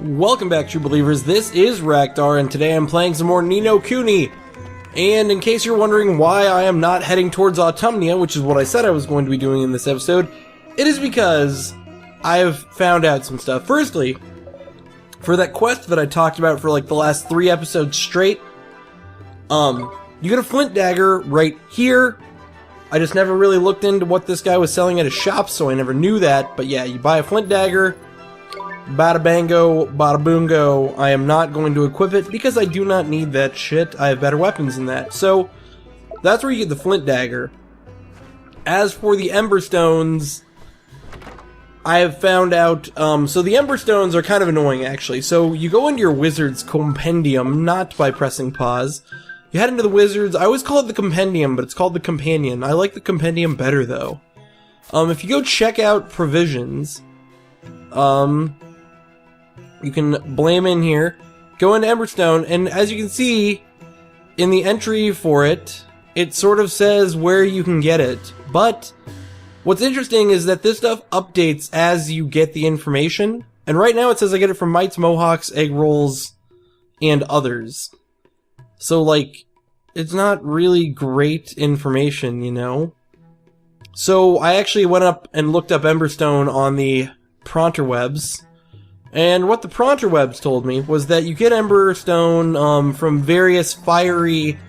Welcome back, true believers. This is Rakdar, and today I'm playing some more Ni no Kuni. And in case you're wondering why I am not heading towards Autumnia, which is what I said I was going to be doing in this episode, it is because I have found out some stuff. Firstly, for that quest that I talked about for like the last 3 episodes straight, you get a flint dagger right here. I just never really looked into what this guy was selling at his shop, so I never knew that. But yeah, you buy a flint dagger. Bada bango, bada boongo. I am not going to equip it because I do not need that shit. I have better weapons than that. So, that's where you get the flint dagger. As for the ember stones, I have found out, so the ember stones are kind of annoying actually. So, you go into your wizard's compendium, not by pressing pause. You head into the wizard's, I always call it the compendium, but it's called the companion. I like the compendium better though. If you go check out provisions, you can blame in here, go into Emberstone, and as you can see, in the entry for it, it sort of says where you can get it. But what's interesting is that this stuff updates as you get the information. And right now it says I get it from mites, mohawks, egg rolls, and others. So, like, it's not really great information, you know? So I actually went up and looked up Emberstone on the Pronterwebs. And what the Pronterwebs told me was that you get Emberstone from various fiery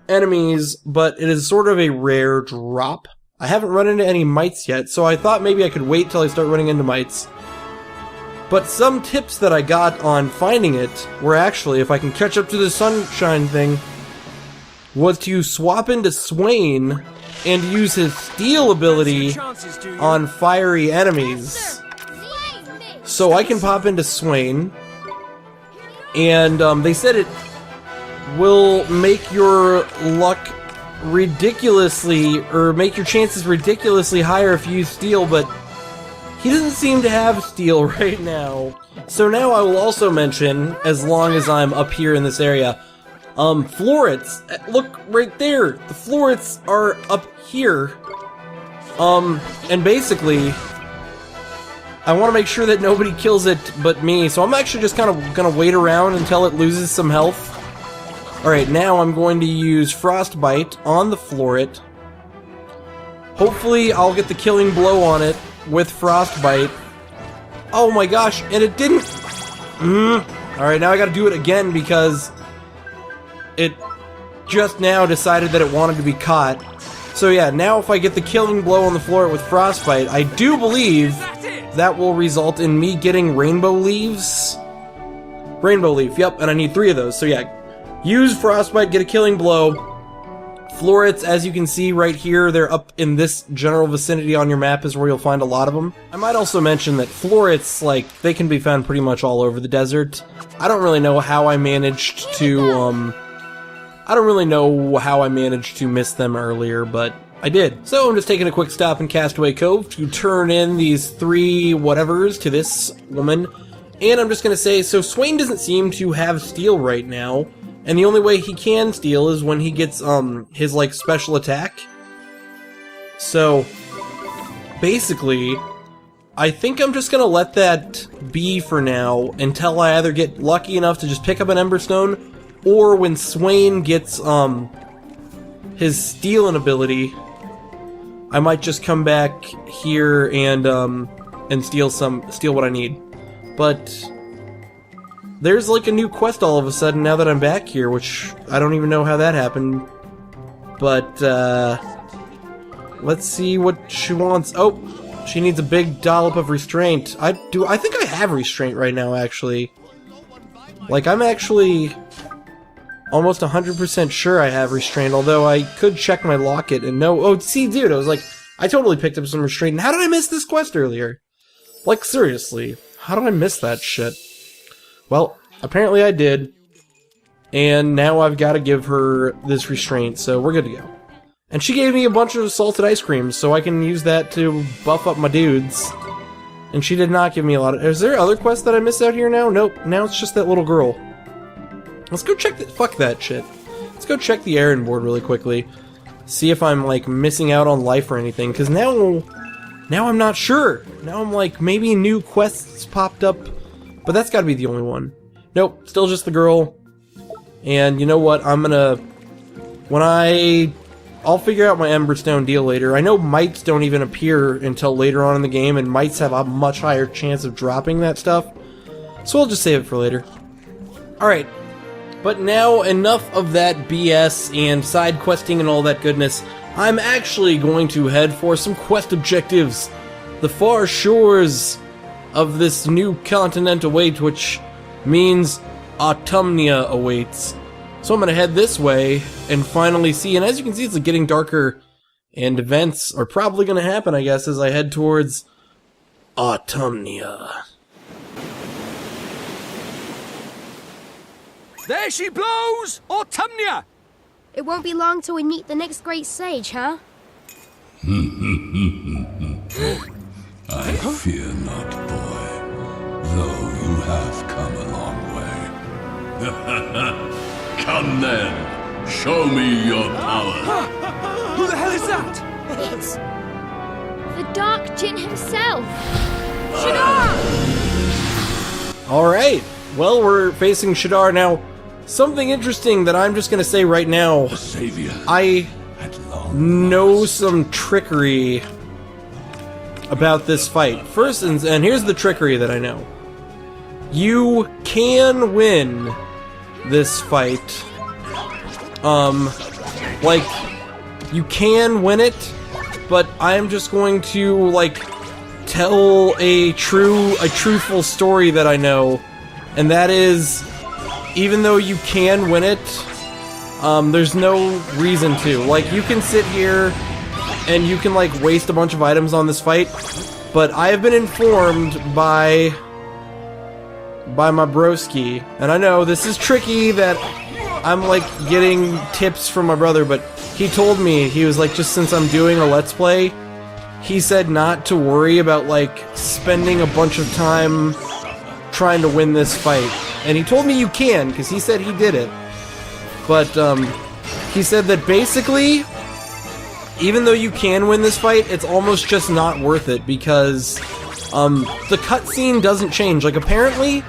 enemies, but it is sort of a rare drop. I haven't run into any mites yet, so I thought maybe I could wait till I start running into mites. But some tips that I got on finding it were actually, if I can catch up to the sunshine thing, was to swap into Swain and use his steel ability on fiery enemies. So I can pop into Swain, and they said it will make your luck ridiculously, or make your chances ridiculously higher if you use steel, but he doesn't seem to have steel right now. So now I will also mention, as long as I'm up here in this area, florets. Look right there, the florets are up here. And basically, I want to make sure that nobody kills it but me, so I'm actually just kind of gonna wait around until it loses some health. Alright, now I'm going to use Frostbite on the floret. Hopefully I'll get the killing blow on it with Frostbite. Oh my gosh, and it didn't! Alright, now I gotta do it again because it just now decided that it wanted to be caught. So yeah, now if I get the killing blow on the floret with Frostbite, I do believe that will result in me getting rainbow leaves. Rainbow leaf, yep, and I need 3 of those. So yeah, use Frostbite, get a killing blow. Florets, as you can see right here, they're up in this general vicinity on your map is where you'll find a lot of them. I might also mention that florets, like, they can be found pretty much all over the desert. I don't really know how I managed to, miss them earlier, but I did. So I'm just taking a quick stop in Castaway Cove to turn in these 3 whatevers to this woman. And I'm just gonna say, so Swain doesn't seem to have steel right now, and the only way he can steal is when he gets, his, like, special attack. So, basically, I think I'm just gonna let that be for now until I either get lucky enough to just pick up an Emberstone, or when Swain gets, his stealing ability, I might just come back here and steal what I need. But there's like a new quest all of a sudden now that I'm back here, which I don't even know how that happened. But let's see what she wants. Oh, she needs a big dollop of restraint. I think I have restraint right now, actually. Like, I'm actually almost 100% sure I have restraint, although I could check my locket and know. Oh, see, dude, I was like, I totally picked up some restraint. And how did I miss this quest earlier? Like, seriously, how did I miss that shit? Well, apparently I did, and now I've got to give her this restraint, so we're good to go. And she gave me a bunch of salted ice cream, so I can use that to buff up my dudes. And she did not give me a lot of... Is there other quests that I missed out here now? Nope, now it's just that little girl. Let's go check the... Fuck that shit. Let's go check the errand board really quickly. See if I'm, like, missing out on life or anything, because now I'm not sure. Now I'm like, maybe new quests popped up But that's gotta be the only one. Nope, still just the girl. And you know what, I'll figure out my Emberstone deal later. I know mites don't even appear until later on in the game, and mites have a much higher chance of dropping that stuff. So I'll just save it for later. Alright, but now enough of that BS and side questing and all that goodness. I'm actually going to head for some quest objectives. The far shores of this new continent await, which means Autumnia awaits. So I'm gonna head this way and finally see, and as you can see, it's getting darker, and events are probably gonna happen, I guess, as I head towards Autumnia. There she blows! Autumnia! It won't be long till we meet the next great sage, huh? I fear not, boy, though you have come a long way. Come then, show me your power. Who the hell is that? It's the Dark Djinn himself. Shadar! Alright, well, we're facing Shadar now. Something interesting that I'm just gonna say right now. Savior, I know some trickery about this fight. First, and here's the trickery that I know. You can win this fight. Like, you can win it, but I'm just going to, like, tell a truthful story that I know, and that is, even though you can win it, there's no reason to. Like, you can sit here and you can, like, waste a bunch of items on this fight, but I have been informed by my broski, and I know this is tricky that I'm, like, getting tips from my brother, but he told me, he was like, just since I'm doing a Let's Play, he said not to worry about, like, spending a bunch of time trying to win this fight. And he told me you can, because he said he did it. But, he said that basically, even though you can win this fight, it's almost just not worth it, because, the cutscene doesn't change. Like, apparently,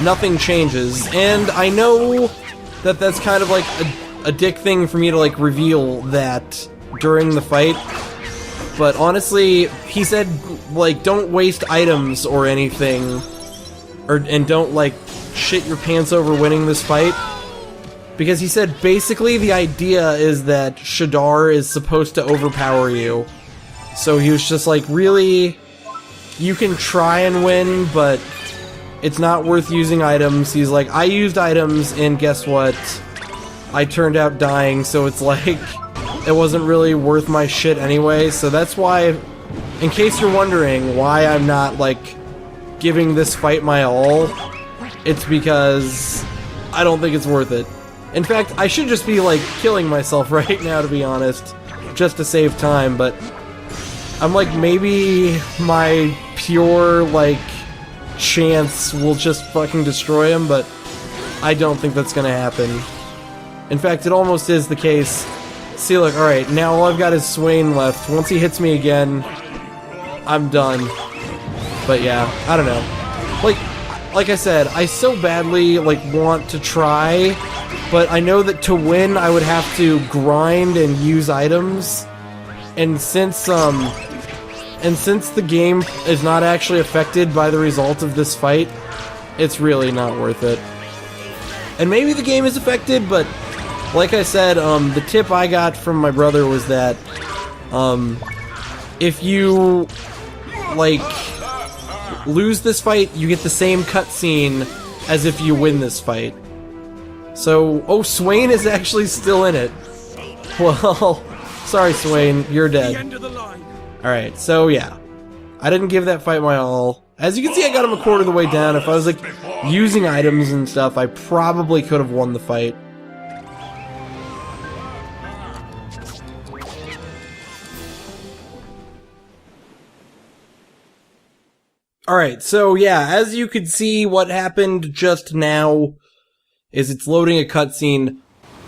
nothing changes. And I know that that's kind of like a dick thing for me to, like, reveal that during the fight. But honestly, he said, like, don't waste items or anything, and don't, like, shit your pants over winning this fight. Because he said basically the idea is that Shadar is supposed to overpower you. So he was just like, really, you can try and win, but it's not worth using items. He's like, I used items, and guess what? I turned out dying, so it's like, it wasn't really worth my shit anyway. So that's why, in case you're wondering why I'm not, like, giving this fight my all, it's because I don't think it's worth it. In fact, I should just be, like, killing myself right now, to be honest, just to save time, but I'm like, maybe my pure, like, chance will just fucking destroy him, but I don't think that's gonna happen. In fact, it almost is the case. See, look, alright, now all I've got is Swain left. Once he hits me again, I'm done. But yeah, I don't know. Like I said, I so badly, like, want to try, but I know that to win, I would have to grind and use items, and since the game is not actually affected by the result of this fight, it's really not worth it. And maybe the game is affected, but like I said, the tip I got from my brother was that, if you, like, lose this fight, you get the same cutscene as if you win this fight. So, oh, Swain is actually still in it. Well, sorry Swain, you're dead. Alright, so yeah. I didn't give that fight my all. As you can see, I got him a quarter of the way down. If I was, like, using items and stuff, I probably could have won the fight. Alright, so yeah, as you could see, what happened just now is it's loading a cutscene.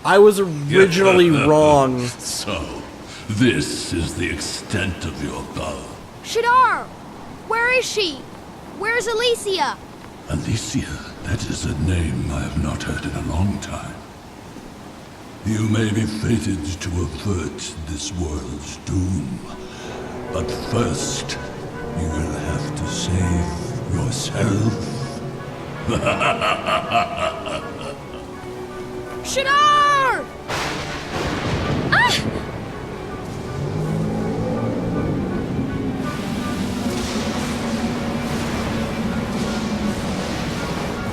I was originally wrong. So, this is the extent of your power. Shadar! Where is she? Where's Alicia? Alicia, that is a name I have not heard in a long time. You may be fated to avert this world's doom, but first, you will have to save yourself. Shadar! Ah!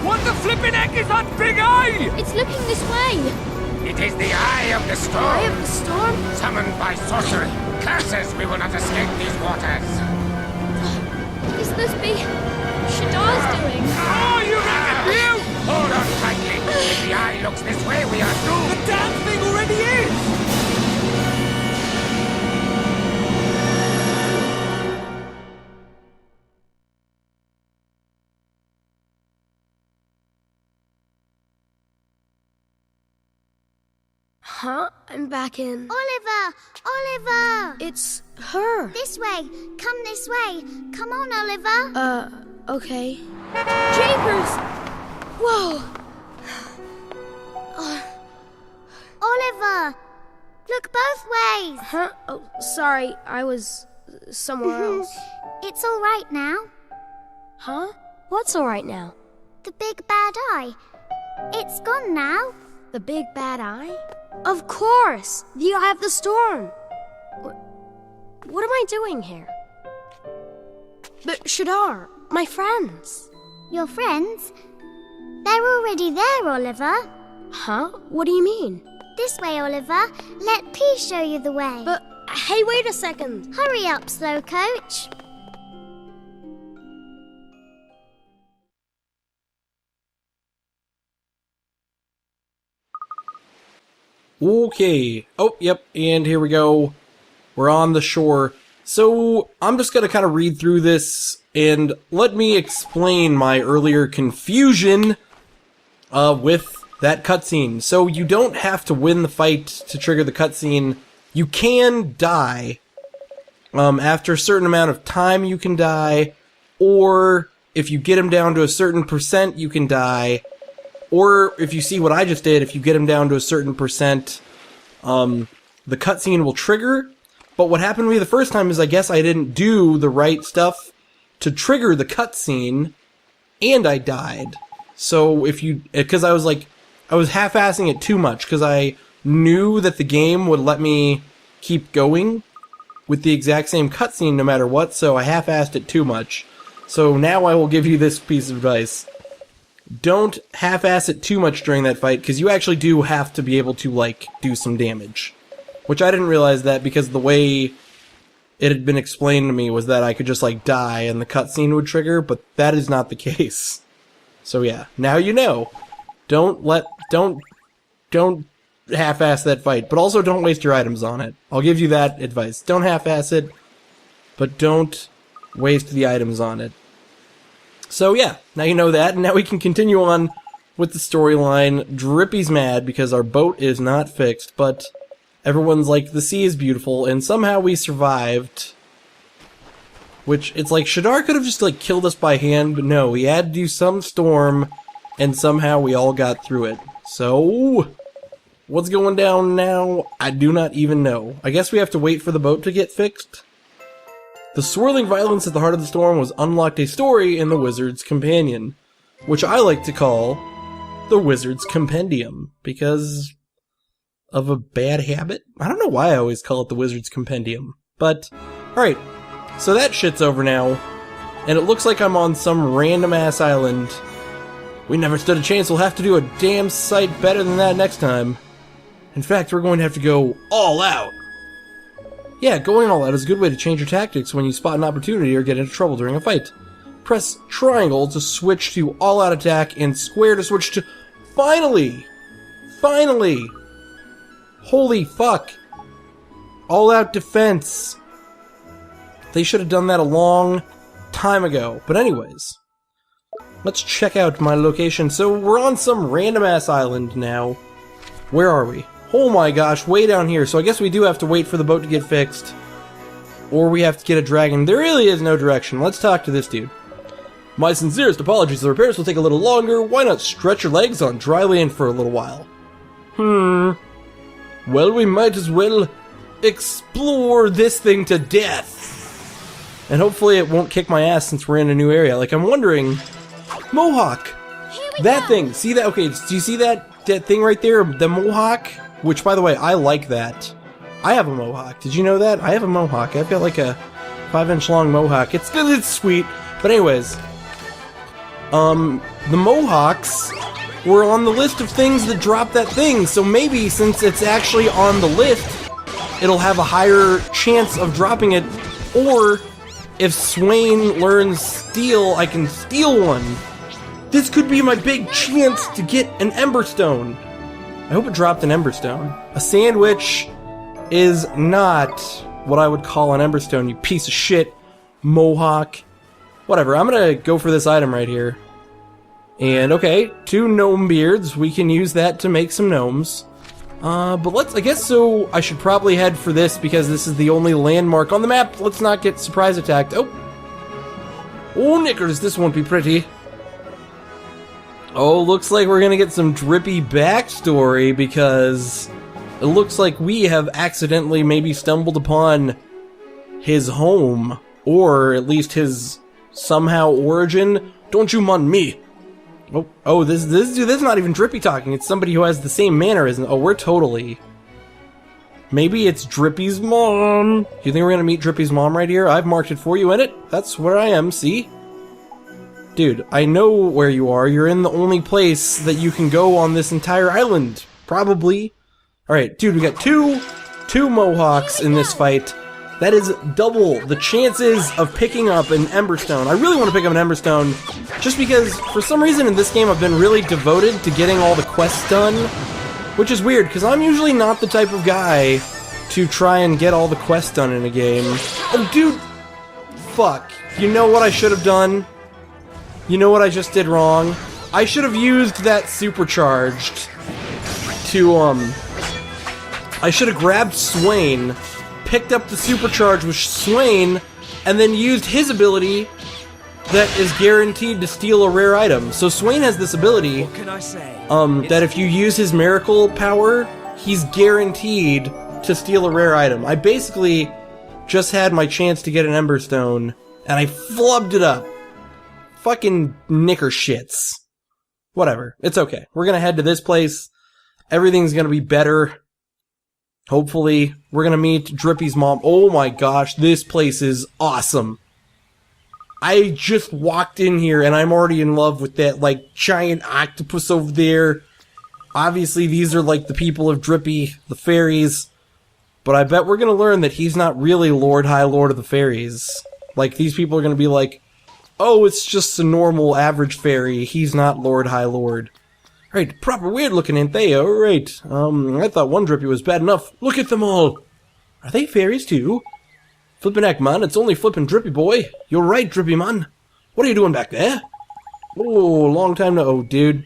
What the flippin' heck is that big eye? It's looking this way. It is the Eye of the Storm. Eye of the storm? Summoned by sorcery. Curses, we will not escape these waters. Is this be Shadar's doing? Oh, you reckon you? Hold on tightly. If the eye looks this way, we are The doomed. damn thing already is! Huh? I'm back in. Oliver! Oliver! It's her. This way! Come this way! Come on, Oliver! Okay. Jeepers! Whoa! Oliver! Look both ways! Huh? Oh, sorry. I was somewhere else. It's all right now. Huh? What's all right now? The big bad eye. It's gone now. The big bad eye? Of course! The Eye of the Storm! What am I doing here? But Shadar, my friends. Your friends? They're already there, Oliver. Huh? What do you mean? This way, Oliver. Let P show you the way. But, hey, wait a second. Hurry up, slow coach. Okay. Oh, yep. And here we go. We're on the shore. So, I'm just gonna kind of read through this, and let me explain my earlier confusion with that cutscene. So, you don't have to win the fight to trigger the cutscene. You can die. After a certain amount of time, you can die. Or, if you get him down to a certain percent, you can die. Or, if you see what I just did, if you get him down to a certain percent, the cutscene will trigger. But what happened to me the first time is I guess I didn't do the right stuff to trigger the cutscene, and I died. So because I was half-assing it too much, because I knew that the game would let me keep going with the exact same cutscene no matter what, so I half-assed it too much. So now I will give you this piece of advice. Don't half-ass it too much during that fight, because you actually do have to be able to, do some damage. Which I didn't realize that, because the way it had been explained to me was that I could just, die and the cutscene would trigger, but that is not the case. So yeah, now you know. Don't half-ass that fight, but also don't waste your items on it. I'll give you that advice. Don't half-ass it, but don't waste the items on it. So yeah, now you know that, and now we can continue on with the storyline. Drippy's mad because our boat is not fixed, but everyone's like, the sea is beautiful, and somehow we survived. Which, it's like, Shadar could have just, killed us by hand, but no, he had to do some storm, and somehow we all got through it. So, what's going down now? I do not even know. I guess we have to wait for the boat to get fixed? The swirling violence at the heart of the storm was unlocked a story in the Wizard's Companion, which I like to call the Wizard's Compendium, because of a bad habit? I don't know why I always call it the Wizard's Compendium, but, alright, so that shit's over now, and it looks like I'm on some random-ass island. We never stood a chance, we'll have to do a damn sight better than that next time. In fact, we're going to have to go all out. Yeah, going all out is a good way to change your tactics when you spot an opportunity or get into trouble during a fight. Press triangle to switch to all-out attack, and square to switch to... Finally! Finally! Holy fuck! All-out defense! They should have done that a long time ago. But anyways, let's check out my location. So we're on some random-ass island now. Where are we? Oh my gosh, way down here. So I guess we do have to wait for the boat to get fixed. Or we have to get a dragon. There really is no direction. Let's talk to this dude. My sincerest apologies, the repairs will take a little longer. Why not stretch your legs on dry land for a little while? Well, we might as well explore this thing to death. And hopefully it won't kick my ass since we're in a new area. Like, I'm wondering... Mohawk! That thing! See that? Okay, do you see that thing right there? The Mohawk? Which, by the way, I like that. I have a Mohawk. Did you know that? I have a Mohawk. I've got like a 5-inch long Mohawk. It's sweet. But anyways... the Mohawks were on the list of things that drop that thing, so maybe since it's actually on the list, it'll have a higher chance of dropping it, or if Swain learns steal, I can steal one. This could be my big chance to get an Emberstone. I hope it dropped an Emberstone. A sandwich is not what I would call an Emberstone, you piece of shit, Mohawk. Whatever, I'm gonna go for this item right here. And okay, 2 gnome beards, we can use that to make some gnomes. But I guess so I should probably head for this because this is the only landmark on the map. Let's not get surprise attacked. Oh, knickers, this won't be pretty. Oh, looks like we're gonna get some drippy backstory because it looks like we have accidentally maybe stumbled upon his home, or at least his somehow origin. Don't you mind me? Oh, this is not even Drippy talking. It's somebody who has the same mannerism. Oh, we're totally... Maybe it's Drippy's mom. Do you think we're gonna meet Drippy's mom right here? I've marked it for you in it. That's where I am, see? Dude, I know where you are. You're in the only place that you can go on this entire island. Probably. Alright, dude, we got two Mohawks in this fight. That is double the chances of picking up an Emberstone. I really want to pick up an Emberstone just because, for some reason in this game, I've been really devoted to getting all the quests done. Which is weird, because I'm usually not the type of guy to try and get all the quests done in a game. Oh, dude! Fuck. You know what I should have done? You know what I just did wrong? I should have used that supercharged to, I should have grabbed Swain, picked up the supercharge with Swain, and then used his ability that is guaranteed to steal a rare item. So Swain has this ability, What can I say? that if you use his miracle power, he's guaranteed to steal a rare item. I basically just had my chance to get an Emberstone, and I flubbed it up. Fucking knicker shits. Whatever, it's okay. We're gonna head to this place. Everything's gonna be better. Hopefully, we're gonna meet Drippy's mom. Oh my gosh, this place is awesome. I just walked in here and I'm already in love with that, like, giant octopus over there. Obviously, these are, like, the people of Drippy, the fairies. But I bet we're gonna learn that he's not really Lord High Lord of the Fairies. Like, these people are gonna be like, oh, it's just a normal average fairy. He's not Lord High Lord. Right, proper weird looking, ain't they? Alright. I thought one Drippy was bad enough. Look at them all. Are they fairies too? Flippin' heck, man, it's only flippin' Drippy boy. You're right, Drippy man. What are you doing back there? Oh, long time no... Oh, dude.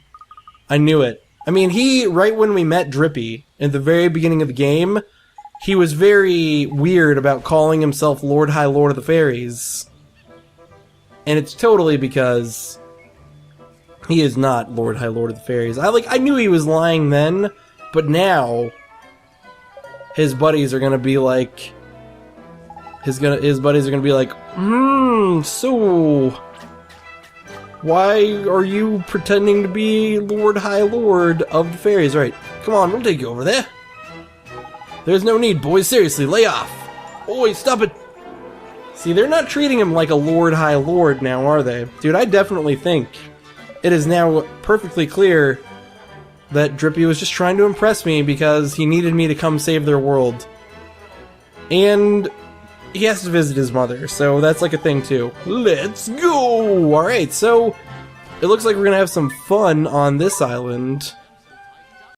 I knew it. I mean, right when we met Drippy, in the very beginning of the game, he was very weird about calling himself Lord High Lord of the Fairies. And it's totally because he is not Lord High Lord of the Fairies. I knew he was lying then, but now his buddies are gonna be like... His buddies are gonna be like, so why are you pretending to be Lord High Lord of the Fairies? Right, come on, we'll take you over there. There's no need, boys, seriously, lay off. Oi, stop it. See, they're not treating him like a Lord High Lord now, are they? Dude, I definitely think it is now perfectly clear that Drippy was just trying to impress me because he needed me to come save their world. And he has to visit his mother, so that's like a thing too. Let's go! Alright, so it looks like we're gonna have some fun on this island.